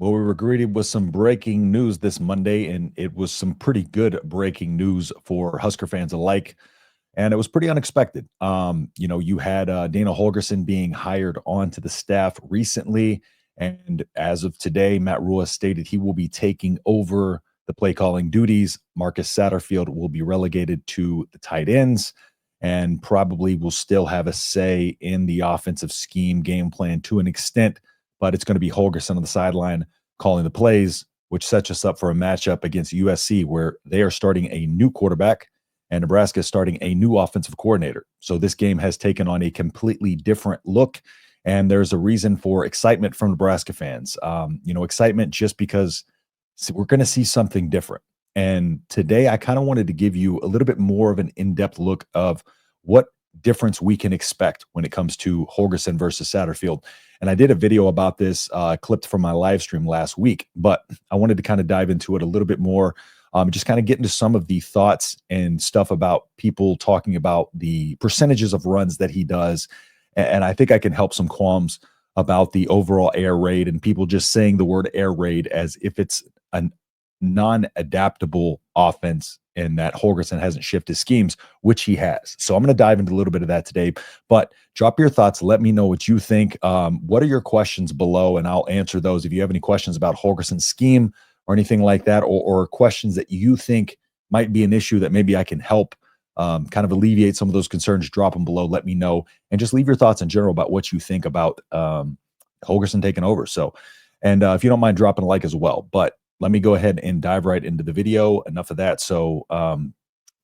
Well, we were greeted with some breaking news this Monday, and it was some pretty good breaking news for Husker fans alike. And it was pretty unexpected. You had Dana Holgorsen being hired onto the staff recently. And as of today, Matt Rule has stated he will be taking over the play calling duties. Marcus Satterfield will be relegated to the tight ends and probably will still have a say in the offensive scheme game plan to an extent, but it's going to be Holgorsen on the sideline calling the plays, which sets us up for a matchup against USC where they are starting a new quarterback and Nebraska is starting a new offensive coordinator. So this game has taken on a completely different look, and there's a reason for excitement from Nebraska fans. Excitement just because we're going to see something different. And today, I kind of wanted to give you a little bit more of an in-depth look of what difference we can expect when it comes to Holgorsen versus Satterfield. And I did a video about this clipped from my live stream last week, but I wanted to kind of dive into it a little bit more, just kind of get into some of the thoughts and stuff about people talking about the percentages of runs that he does. And I think I can help some qualms about the overall air raid and people just saying the word air raid as if it's a non-adaptable offense and that Holgorsen hasn't shifted schemes, which he has. So I'm going to dive into a little bit of that today, but drop your thoughts. Let me know what you think. What are your questions below? And I'll answer those. If you have any questions about Holgorsen's scheme or anything like that, or questions that you think might be an issue that maybe I can help kind of alleviate some of those concerns, drop them below. Let me know. And just leave your thoughts in general about what you think about Holgorsen taking over. So, and if you don't mind dropping a like as well. But let me go ahead and dive right into the video. Enough of that. So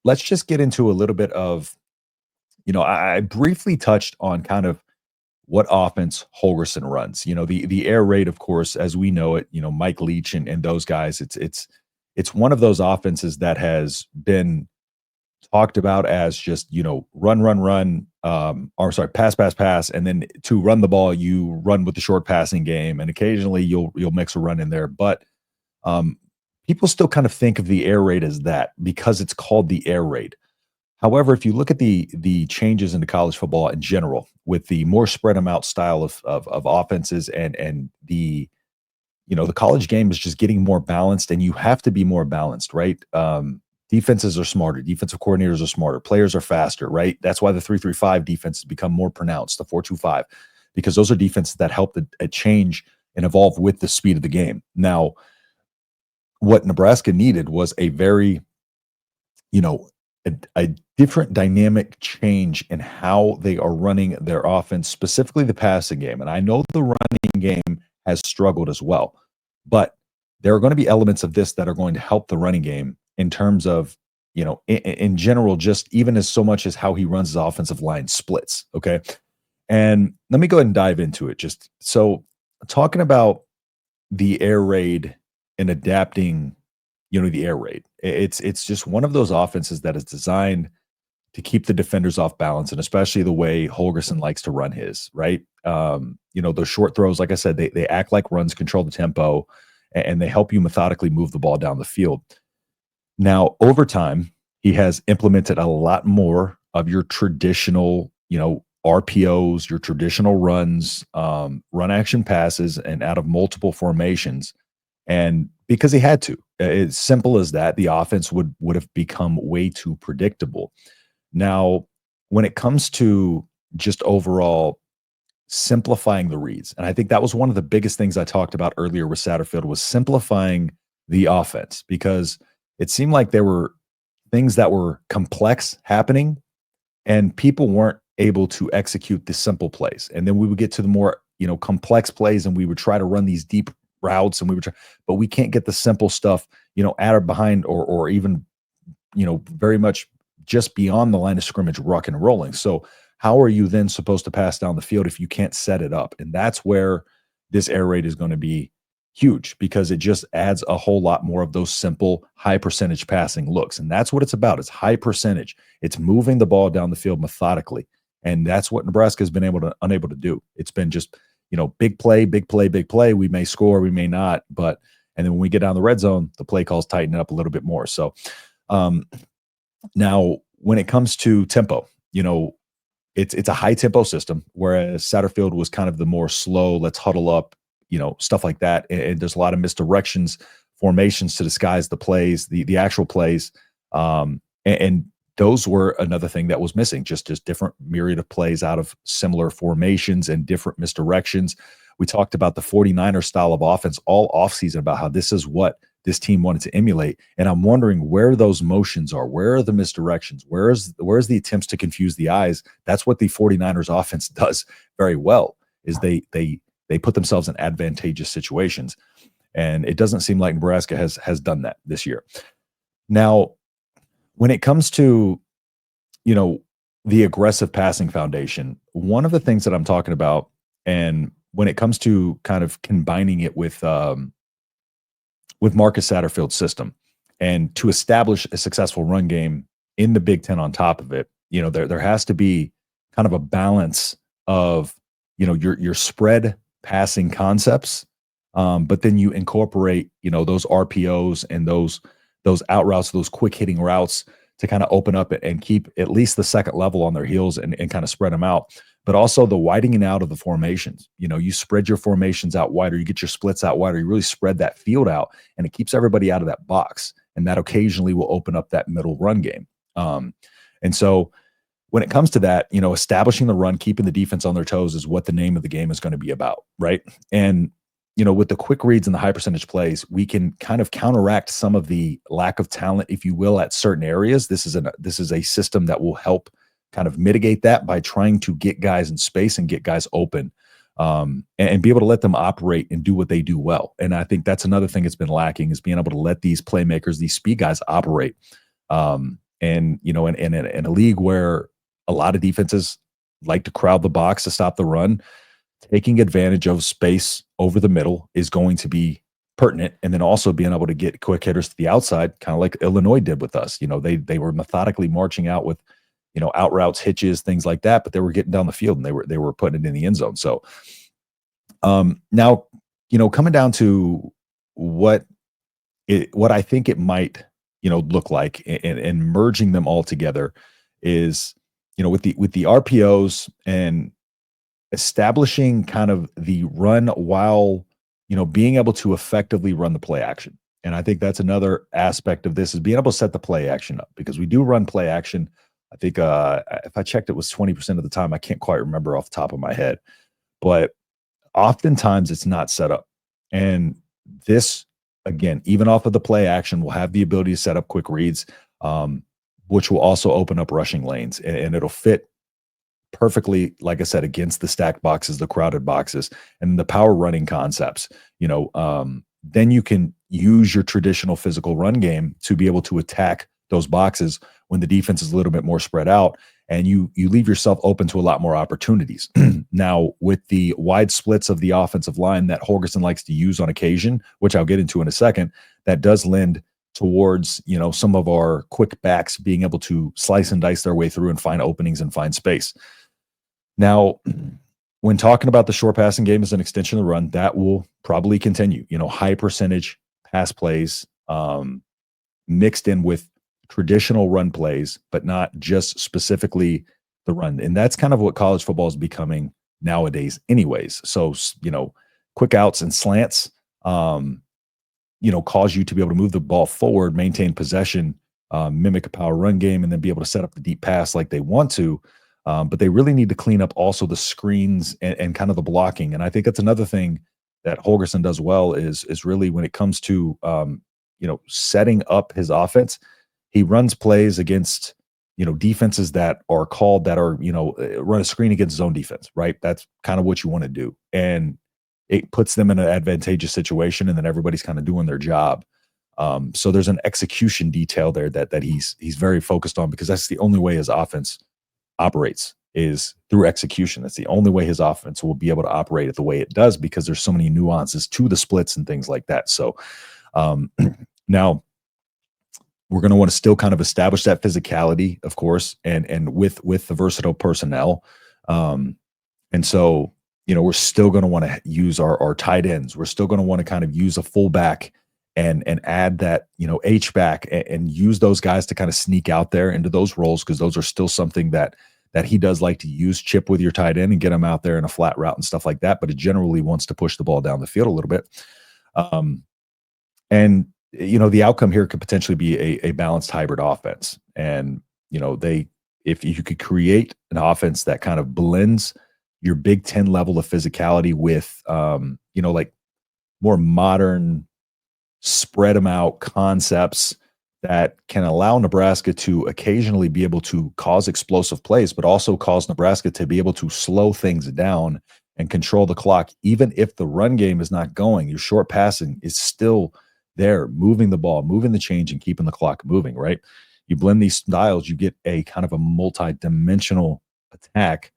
let's just get into a little bit of, I briefly touched on kind of what offense Holgorsen runs. The air raid, of course, as we know it, Mike Leach and those guys, it's one of those offenses that has been talked about as just, run, or sorry, pass, and then to run the ball, you run with the short passing game, and occasionally you'll mix a run in there. But people still kind of think of the air raid as that because it's called the air raid. However, if you look at the changes into college football in general, with the more spread them out style of offenses and the college game is just getting more balanced, and you have to be more balanced, right? Defenses are smarter, defensive coordinators are smarter, players are faster, right? That's why the 3-3-5 defenses become more pronounced, the 4-2-5, because those are defenses that help the change and evolve with the speed of the game. Now, what Nebraska needed was a very, a different dynamic change in how they are running their offense, specifically the passing game. And I know the running game has struggled as well, but there are going to be elements of this that are going to help the running game in terms of, in general, just even as so much as how he runs his offensive line splits. Okay. And let me go ahead and dive into it. Just so talking about the air raid and adapting, the air raid. It's just one of those offenses that is designed to keep the defenders off balance, and especially the way Holgorsen likes to run his, right? Those short throws, like I said, they act like runs, control the tempo, and they help you methodically move the ball down the field. Now, over time, he has implemented a lot more of your traditional, RPOs, your traditional runs, run action passes, and out of multiple formations. And because he had to, it's simple as that, the offense would have become way too predictable. Now, when it comes to just overall simplifying the reads, and I think that was one of the biggest things I talked about earlier with Satterfield, was simplifying the offense, because it seemed like there were things that were complex happening and people weren't able to execute the simple plays. And then we would get to the more, complex plays, and we would try to run these deep routes, and we would try, but we can't get the simple stuff, at or behind, or even, very much just beyond the line of scrimmage, rock and rolling. So how are you then supposed to pass down the field if you can't set it up? And that's where this air raid is going to be huge, because it just adds a whole lot more of those simple high percentage passing looks. And that's what it's about. It's high percentage. It's moving the ball down the field methodically. And that's what Nebraska has been unable to do. It's been just, big play, big play, big play. We may score, we may not, and then when we get down the red zone, the play calls tighten up a little bit more. So now when it comes to tempo, it's a high tempo system, whereas Satterfield was kind of the more slow, let's huddle up, stuff like that. And there's a lot of misdirections, formations to disguise the plays, the actual plays. And those were another thing that was missing, just different myriad of plays out of similar formations and different misdirections. We talked about the 49ers style of offense all offseason about how this is what this team wanted to emulate. And I'm wondering where those motions are. Where are the misdirections? Where's the attempts to confuse the eyes? That's what the 49ers offense does very well, is they put themselves in advantageous situations. And it doesn't seem like Nebraska has done that this year. Now, when it comes to, the aggressive passing foundation, one of the things that I'm talking about, and when it comes to kind of combining it with Marcus Satterfield's system, and to establish a successful run game in the Big Ten on top of it, there has to be kind of a balance of, your spread passing concepts, but then you incorporate, those RPOs and those out routes, those quick hitting routes to kind of open up it and keep at least the second level on their heels and kind of spread them out. But also the widening out of the formations. You spread your formations out wider, you get your splits out wider, you really spread that field out, and it keeps everybody out of that box. And that occasionally will open up that middle run game. And so when it comes to that, establishing the run, keeping the defense on their toes is what the name of the game is going to be about, right? And with the quick reads and the high percentage plays, we can kind of counteract some of the lack of talent, if you will, at certain areas. This is a system that will help kind of mitigate that by trying to get guys in space and get guys open, and be able to let them operate and do what they do well. And I think that's another thing that's been lacking, is being able to let these playmakers, these speed guys operate. And, in a league where a lot of defenses like to crowd the box to stop the run, taking advantage of space over the middle is going to be pertinent. And then also being able to get quick hitters to the outside, kind of like Illinois did with us. They were methodically marching out with, out routes, hitches, things like that, but they were getting down the field and they were putting it in the end zone. So now, coming down to what I think it might, look like, and merging them all together is, with the RPOs and establishing kind of the run while, being able to effectively run the play action. And I think that's another aspect of this, is being able to set the play action up, because we do run play action. I think if I checked, it was 20% of the time. I can't quite remember off the top of my head, but oftentimes it's not set up. And this, again, even off of the play action, will have the ability to set up quick reads, which will also open up rushing lanes, and it'll fit perfectly, like I said, against the stacked boxes, the crowded boxes, and the power running concepts. Then you can use your traditional physical run game to be able to attack those boxes when the defense is a little bit more spread out, and you leave yourself open to a lot more opportunities. Now, with the wide splits of the offensive line that Holgorsen likes to use on occasion, which I'll get into in a second, that does lend towards, some of our quick backs being able to slice and dice their way through and find openings and find space. Now, when talking about the short passing game as an extension of the run, that will probably continue, high percentage pass plays, mixed in with traditional run plays, but not just specifically the run. And that's kind of what college football is becoming nowadays anyways. So, quick outs and slants, cause you to be able to move the ball forward, maintain possession, mimic a power run game, and then be able to set up the deep pass like they want to. But they really need to clean up also the screens and kind of the blocking. And I think that's another thing that Holgorsen does well, is really when it comes to, setting up his offense. He runs plays against, defenses that are run a screen against zone defense, right? That's kind of what you want to do. And it puts them in an advantageous situation, and then everybody's kind of doing their job. So there's an execution detail there that he's very focused on, because that's the only way his offense operates, is through execution. That's the only way his offense will be able to operate it the way it does, because there's so many nuances to the splits and things like that. So now we're going to want to still kind of establish that physicality, of course, and with the versatile personnel. And so, we're still going to want to use our tight ends. We're still going to want to kind of use a fullback and add that, H back, and use those guys to kind of sneak out there into those roles, because those are still something that that he does like to use chip with your tight end and get him out there in a flat route and stuff like that, but it generally wants to push the ball down the field a little bit. Um, and the outcome here could potentially be a balanced hybrid offense. And if you could create an offense that kind of blends your Big Ten level of physicality with like more modern, spread them out concepts that can allow Nebraska to occasionally be able to cause explosive plays, but also cause Nebraska to be able to slow things down and control the clock. Even if the run game is not going, your short passing is still there, moving the ball, moving the change, and keeping the clock moving, right? You blend these styles, you get a kind of a multi-dimensional attack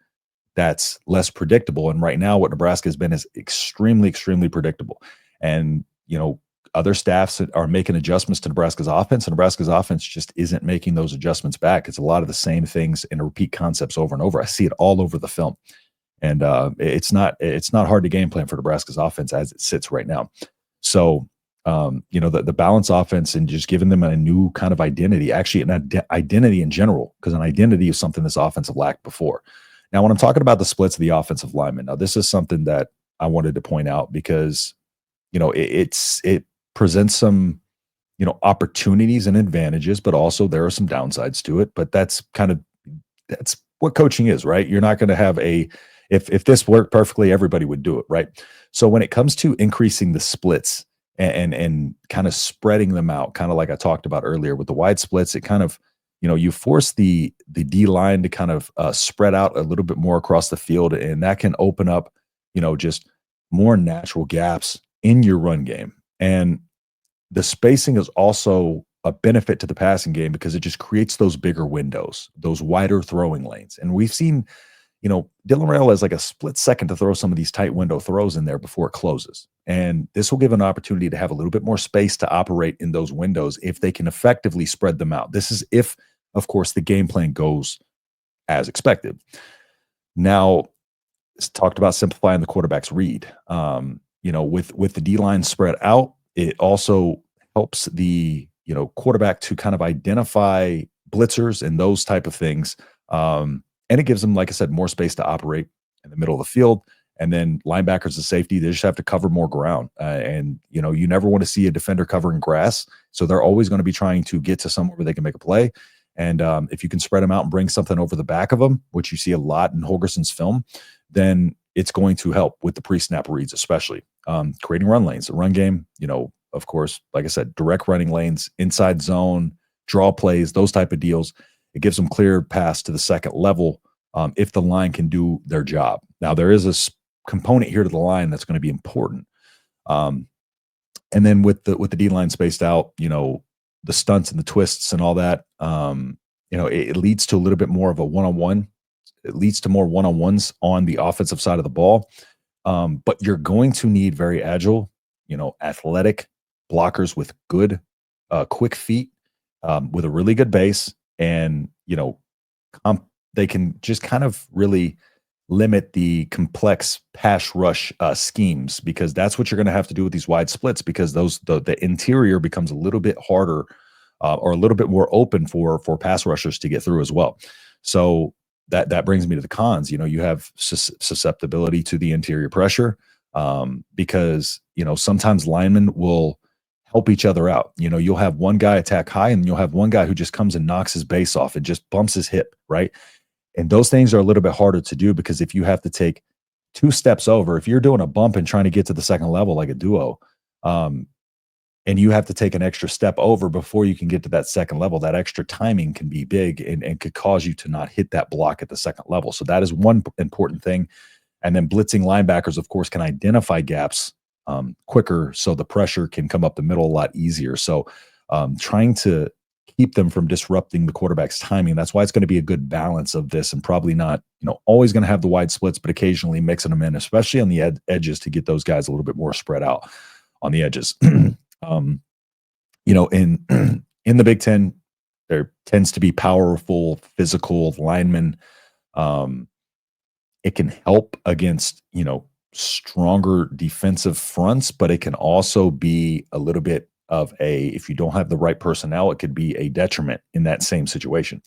that's less predictable. And right now, what Nebraska has been is extremely, extremely predictable. And, other staffs are making adjustments to Nebraska's offense, and Nebraska's offense just isn't making those adjustments back. It's a lot of the same things and repeat concepts over and over. I see it all over the film. And it's not hard to game plan for Nebraska's offense as it sits right now. So, the balance offense and just giving them a new kind of identity, actually an identity in general, because an identity is something this offense have lacked before. Now, when I'm talking about the splits of the offensive linemen, now this is something that I wanted to point out because, it presents some, opportunities and advantages, but also there are some downsides to it. But that's what coaching is, right? You're not going to have if this worked perfectly, everybody would do it, right? So when it comes to increasing the splits and kind of spreading them out, kind of like I talked about earlier with the wide splits, it kind of, you force the D line to kind of spread out a little bit more across the field, and that can open up, just more natural gaps in your run game. And the spacing is also a benefit to the passing game because it just creates those bigger windows, those wider throwing lanes. And we've seen, Dylan Rail has like a split second to throw some of these tight window throws in there before it closes. And this will give an opportunity to have a little bit more space to operate in those windows if they can effectively spread them out. This is if, of course, the game plan goes as expected. Now, it's talked about simplifying the quarterback's read. With the D-line spread out, it also helps the quarterback to kind of identify blitzers and those type of things, and it gives them, like I said, more space to operate in the middle of the field. And then linebackers and safety, they just have to cover more ground. And you never want to see a defender covering grass, so they're always going to be trying to get to somewhere where they can make a play. And if you can spread them out and bring something over the back of them, which you see a lot in Holgorsen's film, then it's going to help with the pre-snap reads, especially creating run lanes. The run game, of course, like I said, direct running lanes, inside zone, draw plays, those type of deals. It gives them clear pass to the second level if the line can do their job. Now, there is a component here to the line that's going to be important. And then with the D-line spaced out, the stunts and the twists and all that, it leads to a little bit more of a one-on-one. It leads to more one-on-ones on the offensive side of the ball. But you're going to need very agile, athletic blockers with good, quick feet, with a really good base. And, they can just kind of really limit the complex pass rush schemes, because that's what you're going to have to do with these wide splits, because the interior becomes a little bit harder or a little bit more open for pass rushers to get through as well. So that brings me to the cons. You have susceptibility to the interior pressure because, sometimes linemen will help each other out. You'll have one guy attack high and you'll have one guy who just comes and knocks his base off and just bumps his hip, right? And those things are a little bit harder to do, because if you have to take 2 steps over, if you're doing a bump and trying to get to the second level like a duo, and you have to take an extra step over before you can get to that second level, that extra timing can be big and could cause you to not hit that block at the second level. So that is one important thing. And then blitzing linebackers, of course, can identify gaps quicker, so the pressure can come up the middle a lot easier. So trying to keep them from disrupting the quarterback's timing. That's why it's going to be a good balance of this, and probably not, always going to have the wide splits, but occasionally mixing them in, especially on the edges, to get those guys a little bit more spread out on the edges. In the Big Ten, there tends to be powerful, physical linemen. It can help against, stronger defensive fronts, but it can also be a little bit of if you don't have the right personnel, it could be a detriment in that same situation.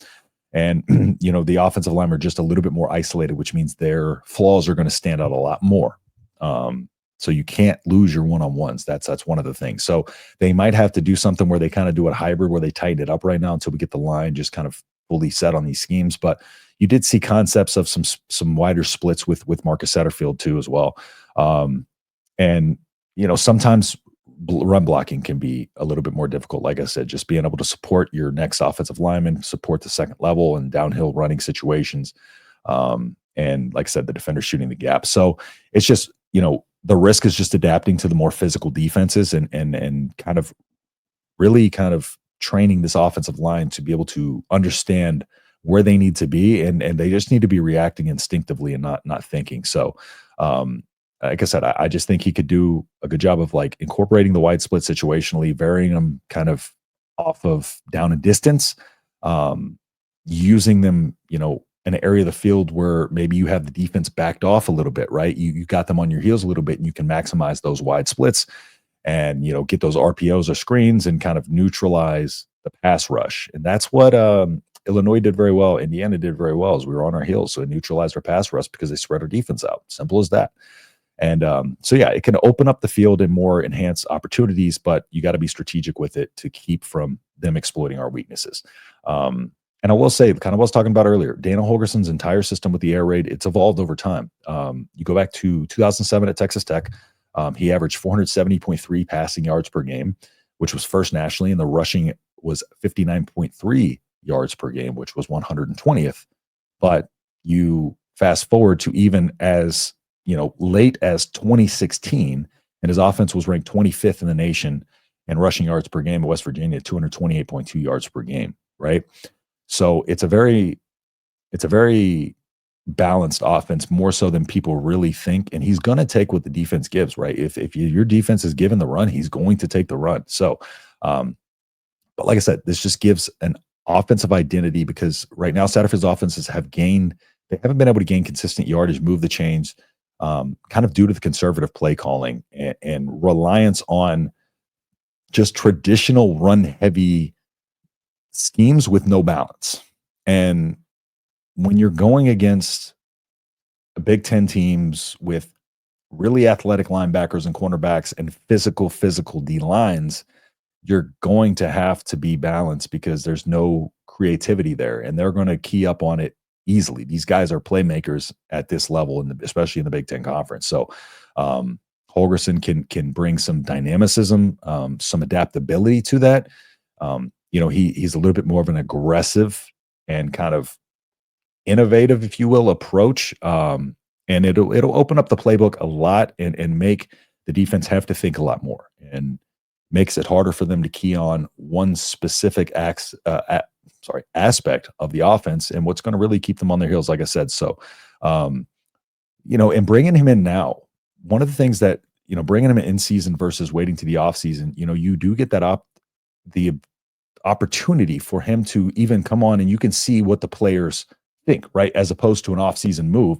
And, the offensive linemen are just a little bit more isolated, which means their flaws are going to stand out a lot more. So you can't lose your one-on-ones. That's one of the things. So they might have to do something where they kind of do a hybrid where they tighten it up right now until we get the line just kind of fully set on these schemes. But you did see concepts of some wider splits with Marcus Satterfield too as well. And sometimes run blocking can be a little bit more difficult. Like I said, just being able to support your next offensive lineman, support the second level and downhill running situations. And like I said, the defender shooting the gap. So it's just, the risk is just adapting to the more physical defenses and kind of really kind of training this offensive line to be able to understand where they need to be, and they just need to be reacting instinctively and not thinking. So, like I said, I just think he could do a good job of like incorporating the wide split situationally, varying them kind of off of down and distance, using them, in an area of the field where maybe you have the defense backed off a little bit, right? You got them on your heels a little bit, and you can maximize those wide splits and get those RPOs or screens and kind of neutralize the pass rush. And that's what Illinois did very well. Indiana did very well as we were on our heels. So it neutralized our pass rush because they spread our defense out. Simple as that. And so, yeah, it can open up the field and more enhance opportunities, but you got to be strategic with it to keep from them exploiting our weaknesses. And I will say, kind of what I was talking about earlier, Dana Holgorsen's entire system with the air raid, it's evolved over time. You go back to 2007 at Texas Tech, he averaged 470.3 passing yards per game, which was first nationally, and the rushing was 59.3 yards per game, which was 120th. But you fast forward to even as late as 2016, and his offense was ranked 25th in the nation in rushing yards per game at West Virginia, 228.2 yards per game, right? So it's a very balanced offense, more so than people really think. And he's going to take what the defense gives, right? If your defense is given the run, he's going to take the run. So, but like I said, this just gives an offensive identity because right now Satterfield's offenses they haven't been able to gain consistent yardage, move the chains, kind of due to the conservative play calling and reliance on just traditional run heavy schemes with no balance. And when you're going against Big Ten teams with really athletic linebackers and cornerbacks and physical D lines, you're going to have to be balanced because there's no creativity there, and they're going to key up on it easily. These guys are playmakers at this level, especially in the Big Ten Conference. So Holgorsen can bring some dynamicism, some adaptability to that. He's a little bit more of an aggressive and kind of innovative, if you will, approach. And it'll open up the playbook a lot and make the defense have to think a lot more, and makes it harder for them to key on one specific aspect of the offense and what's going to really keep them on their heels, like I said. So, and bringing him in now, one of the things that, bringing him in season versus waiting to the off season, you do get that the opportunity for him to even come on and you can see what the players think, right? As opposed to an off-season move,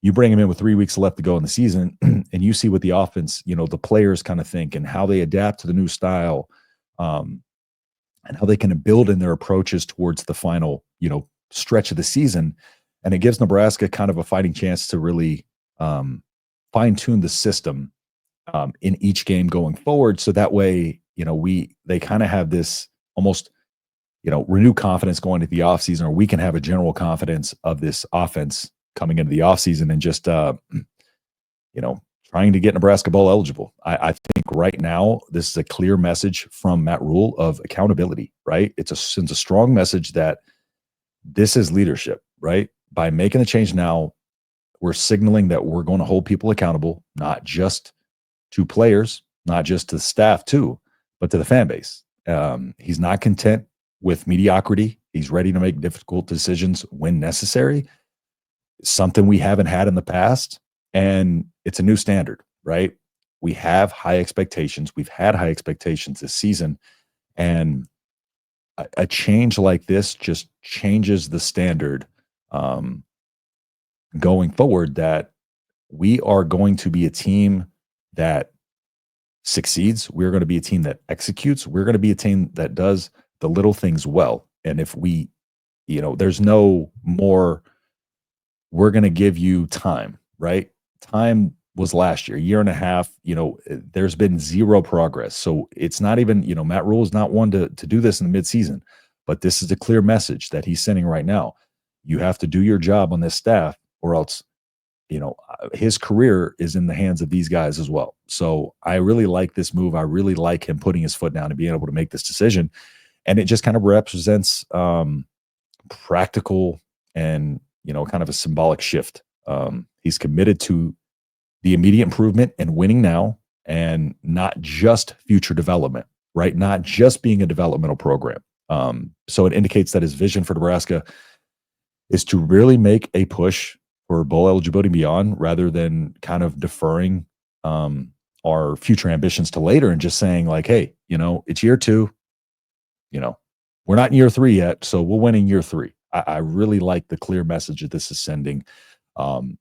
you bring him in with 3 weeks left to go in the season and you see what the offense, the players kind of think and how they adapt to the new style, and how they can build in their approaches towards the final, stretch of the season. And it gives Nebraska kind of a fighting chance to really fine-tune the system in each game going forward. So that way, they kind of have this almost, renewed confidence going into the offseason, or we can have a general confidence of this offense coming into the offseason and just, trying to get Nebraska bowl eligible. I think right now, this is a clear message from Matt Rule of accountability, right? It sends a strong message that this is leadership, right? By making the change now, we're signaling that we're going to hold people accountable, not just to players, not just to the staff too, but to the fan base. He's not content with mediocrity. He's ready to make difficult decisions when necessary. Something we haven't had in the past, and it's a new standard, right? We have high expectations. We've had high expectations this season, and a change like this just changes the standard going forward, that we are going to be a team that succeeds. We're going to be a team that executes. We're going to be a team that does the little things well. And if we, there's no more, we're going to give you time, right? Time was last year and a half. There's been zero progress. So it's not even, Matt Rule is not one to do this in the midseason, but this is a clear message that he's sending right now. You have to do your job on this staff, or else, his career is in the hands of these guys as well. So I really like this move. I really like him putting his foot down and being able to make this decision. And it just kind of represents practical and, kind of a symbolic shift. He's committed to the immediate improvement and winning now, and not just future development, right? Not just being a developmental program. So it indicates that his vision for Nebraska is to really make a push for bowl eligibility beyond, rather than kind of deferring our future ambitions to later and just saying like, hey, it's year 2, we're not in year 3 yet, so we'll win in year 3. I really like the clear message that this is sending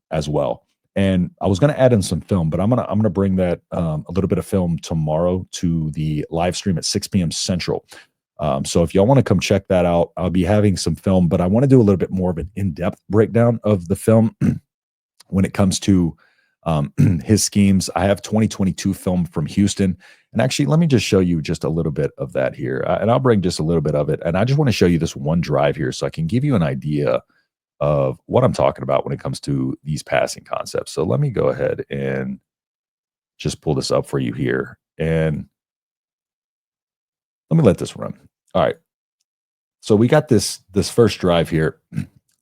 as well. And I was going to add in some film, but I'm gonna bring that a little bit of film tomorrow to the live stream at 6 p.m. Central. So if y'all want to come check that out, I'll be having some film, but I want to do a little bit more of an in-depth breakdown of the film when it comes to his schemes. I have 2022 film from Houston. And actually, let me just show you just a little bit of that here. And I'll bring just a little bit of it. And I just want to show you this one drive here so I can give you an idea of what I'm talking about when it comes to these passing concepts. So let me go ahead and just pull this up for you here. And let me let this run. All right. So we got this first drive here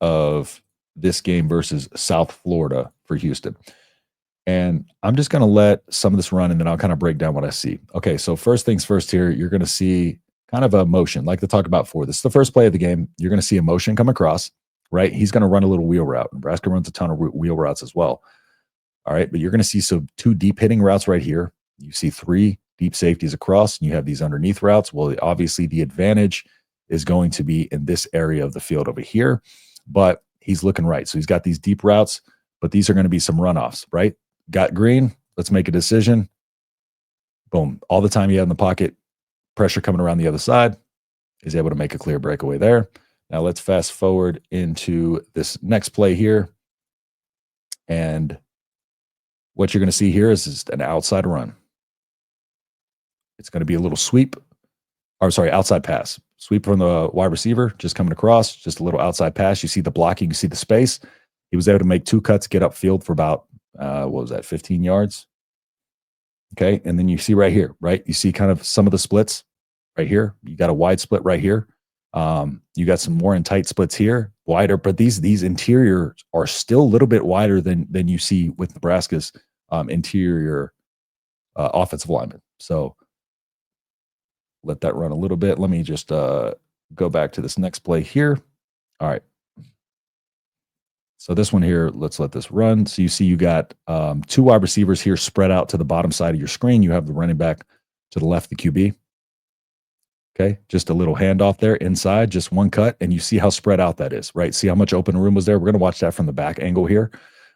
of this game versus South Florida for Houston. And I'm just going to let some of this run, and then I'll kind of break down what I see. Okay, so first things first here, you're going to see kind of a motion, like to talk about before. This is the first play of the game. You're going to see a motion come across, right? He's going to run a little wheel route. Nebraska runs a ton of wheel routes as well. All right, but you're going to see two deep hitting routes right here. You see 3 deep safeties across, and you have these underneath routes. Well, obviously the advantage is going to be in this area of the field over here, but he's looking right. So he's got these deep routes, but these are going to be some runoffs, right? Got green. Let's make a decision. Boom. All the time he had in the pocket, pressure coming around the other side. He's able to make a clear breakaway there. Now let's fast forward into this next play here. And what you're going to see here is just an outside run. It's going to be a little sweep. Or sorry, outside pass. Sweep from the wide receiver, just coming across, just a little outside pass. You see the blocking, you see the space. He was able to make 2 cuts, get upfield for about, what was that, 15 yards? Okay, and then you see right here, right? You see kind of some of the splits right here. You got a wide split right here. You got some more in tight splits here, wider, but these interiors are still a little bit wider than you see with Nebraska's interior offensive linemen. So let that run a little bit. Let me just go back to this next play here. All right. So this one here, let's let this run. So you see you got 2 wide receivers here spread out to the bottom side of your screen. You have the running back to the left, the QB. Okay, just a little handoff there inside, just 1 cut, and you see how spread out that is, right? See how much open room was there? We're going to watch that from the back angle here.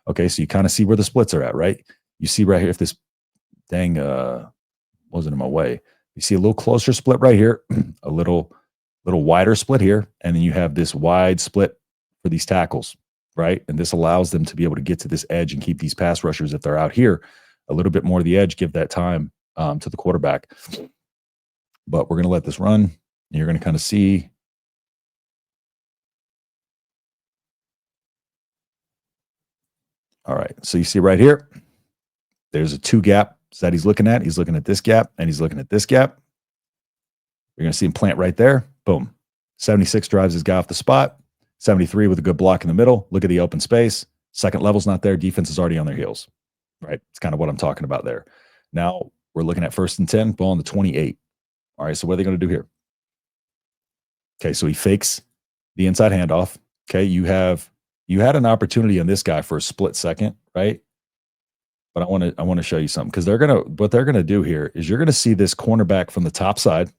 Okay, so you kind of see where the splits are at, right? You see right here, if this dang wasn't in my way, you see a little closer split right here, a little wider split here, and then you have this wide split for these tackles, right? And this allows them to be able to get to this edge and keep these pass rushers, if they're out here, a little bit more of the edge, give that time to the quarterback. But we're going to let this run. And you're going to kind of see. All right. So you see right here, there's a 2 gap that he's looking at. He's looking at this gap, and he's looking at this gap. You're going to see him plant right there. Boom. 76 drives his guy off the spot. 73 with a good block in the middle. Look at the open space. Second level's not there. Defense is already on their heels, right? It's kind of what I'm talking about there. Now we're looking at 1st and 10, ball on the 28. All right, so what are they going to do here? Okay, so he fakes the inside handoff. Okay, you had an opportunity on this guy for a split second, right? But I want to show you something, because what they're gonna do here is you're gonna see this cornerback from the top side.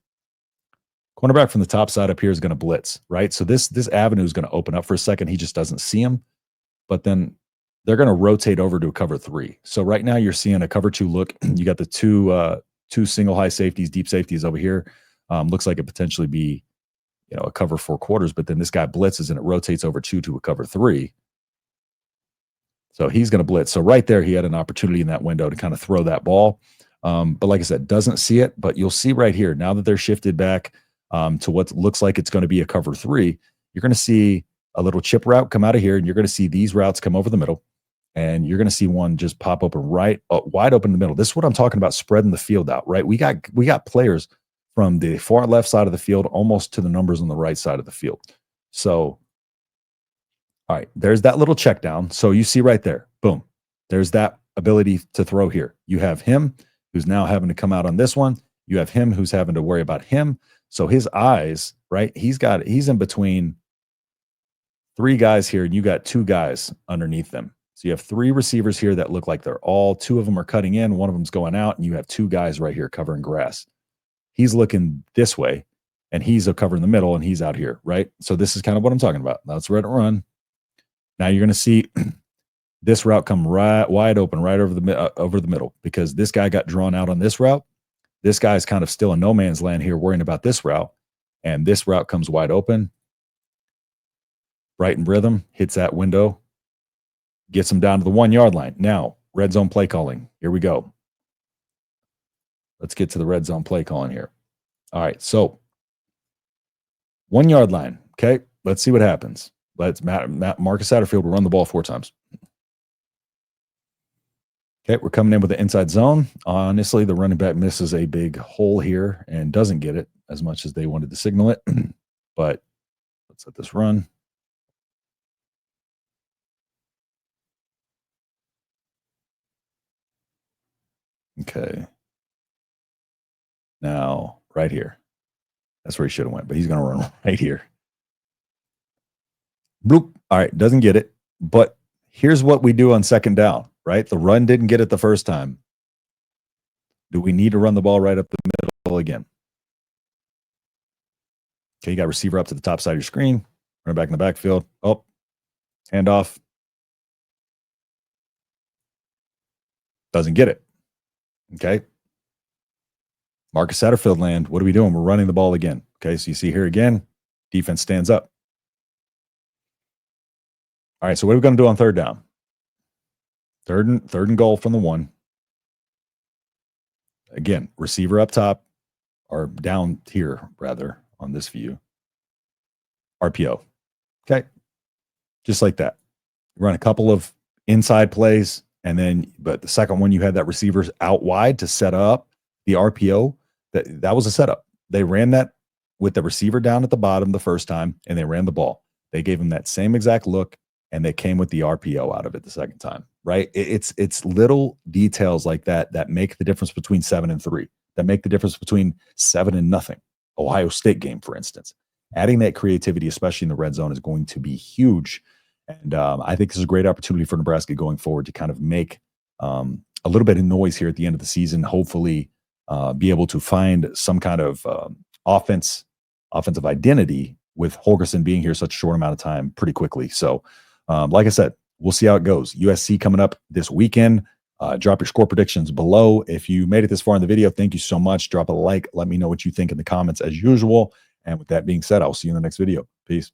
Cornerback from the top side up here is gonna blitz, right? So this avenue is gonna open up for a second. He just doesn't see him, but then they're gonna rotate over to a cover 3. So right now you're seeing a cover 2 look. You got the two single high safeties, deep safeties over here. Looks like it potentially be, a cover 4 quarters, but then this guy blitzes and it rotates over 2 to a cover 3. So he's going to blitz. So right there, he had an opportunity in that window to kind of throw that ball. But like I said, doesn't see it. But you'll see right here, now that they're shifted back to what looks like it's going to be a cover 3, you're going to see a little chip route come out of here, and you're going to see these routes come over the middle, and you're going to see one just pop open wide open in the middle. This is what I'm talking about, spreading the field out, right? We got players from the far left side of the field almost to the numbers on the right side of the field. So, all right, there's that little check down. So you see right there, boom, there's that ability to throw here. You have him who's now having to come out on this one. You have him who's having to worry about him. So his eyes, right? He's in between 3 guys here, and you got 2 guys underneath them. So you have 3 receivers here that look like 2 of them are cutting in, one of them's going out, and you have 2 guys right here covering grass. He's looking this way, and he's covering the middle, and he's out here, right? So this is kind of what I'm talking about. Let's let it run. Now you're going to see this route come right wide open, right over the middle, because this guy got drawn out on this route. This guy's kind of still in no man's land here, worrying about this route, and this route comes wide open, right in rhythm, hits that window, gets him down to the 1-yard line. Now, red zone play calling. Here we go. Let's get to the red zone play calling here. All right, so 1-yard line. Okay, let's see what happens. Marcus Satterfield will run the ball 4 times. Okay, we're coming in with the inside zone. Honestly, the running back misses a big hole here and doesn't get it as much as they wanted to signal it. But let's let this run. Okay. Now, right here. That's where he should have went, but he's going to run right here. Bloop. All right, doesn't get it. But here's what we do on second down, right? The run didn't get it the first time. Do we need to run the ball right up the middle again? Okay, you got receiver up to the top side of your screen. Run back in the backfield. Oh, handoff. Doesn't get it. Okay. Marcus Satterfield land. What are we doing? We're running the ball again. Okay, so you see here again, defense stands up. All right, so what are we going to do on third down? Third and goal from the 1. Again, receiver up top, or down here, rather, on this view. RPO. Okay, just like that. Run a couple of inside plays, but the second one, you had that receivers out wide to set up the RPO. That was a setup. They ran that with the receiver down at the bottom the first time, and they ran the ball. They gave him that same exact look, and they came with the RPO out of it the second time, right? It's little details like that make the difference between 7 and 3, that make the difference between 7 and nothing. Ohio State game, for instance. Adding that creativity, especially in the red zone, is going to be huge. And I think this is a great opportunity for Nebraska going forward to kind of make a little bit of noise here at the end of the season, hopefully be able to find some kind of offensive identity with Holgorsen being here such a short amount of time pretty quickly. So, like I said, we'll see how it goes. USC coming up this weekend. Drop your score predictions below. If you made it this far in the video, thank you so much. Drop a like. Let me know what you think in the comments as usual. And with that being said, I'll see you in the next video. Peace.